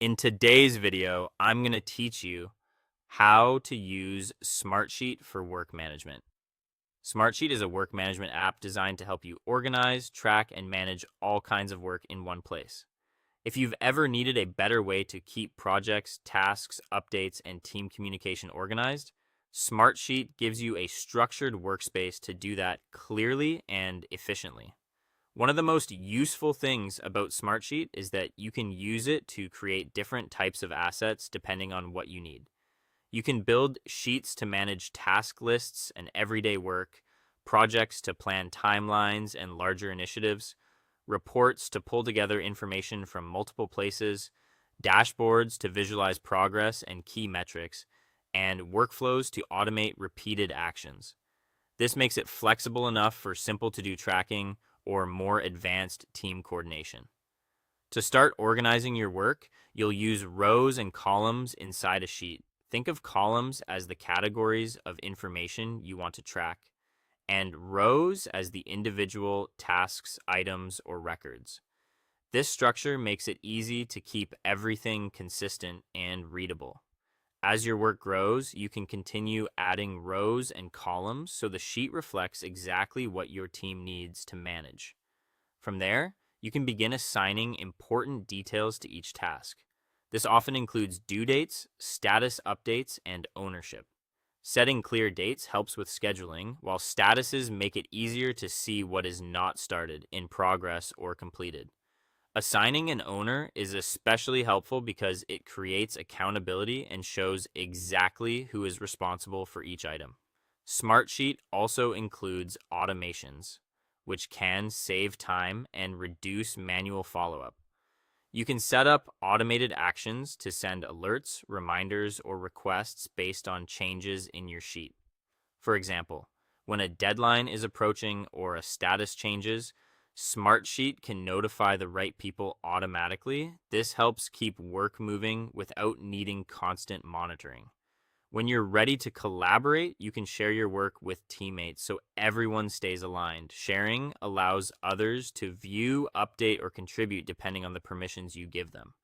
In today's video, I'm going to teach you how to use Smartsheet for work management. Smartsheet is a work management app designed to help you organize, track, and manage all kinds of work in one place. If you've ever needed a better way to keep projects, tasks, updates, and team communication organized, Smartsheet gives you a structured workspace to do that clearly and efficiently. One of the most useful things about Smartsheet is that you can use it to create different types of assets depending on what you need. You can build sheets to manage task lists and everyday work, projects to plan timelines and larger initiatives, reports to pull together information from multiple places, dashboards to visualize progress and key metrics, and workflows to automate repeated actions. This makes it flexible enough for simple to-do tracking or more advanced team coordination. To start organizing your work, you'll use rows and columns inside a sheet. Think of columns as the categories of information you want to track, and rows as the individual tasks, items, or records. This structure makes it easy to keep everything consistent and readable. As your work grows, you can continue adding rows and columns so the sheet reflects exactly what your team needs to manage. From there, you can begin assigning important details to each task. This often includes due dates, status updates, and ownership. Setting clear dates helps with scheduling, while statuses make it easier to see what is not started, in progress, or completed. Assigning an owner is especially helpful because it creates accountability and shows exactly who is responsible for each item. Smartsheet also includes automations, which can save time and reduce manual follow-up. You can set up automated actions to send alerts, reminders, or requests based on changes in your sheet. For example, when a deadline is approaching or a status changes, Smartsheet can notify the right people automatically. This helps keep work moving without needing constant monitoring. When you're ready to collaborate, you can share your work with teammates so everyone stays aligned. Sharing allows others to view, update, or contribute depending on the permissions you give them.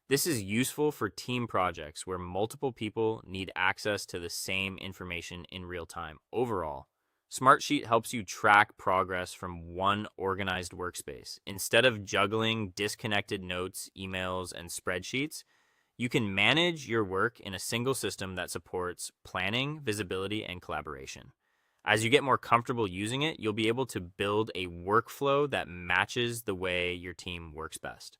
This is useful for team projects where multiple people need access to the same information in real time. Overall, Smartsheet helps you track progress from one organized workspace. Instead of juggling disconnected notes, emails, and spreadsheets, you can manage your work in a single system that supports planning, visibility, and collaboration. As you get more comfortable using it, you'll be able to build a workflow that matches the way your team works best.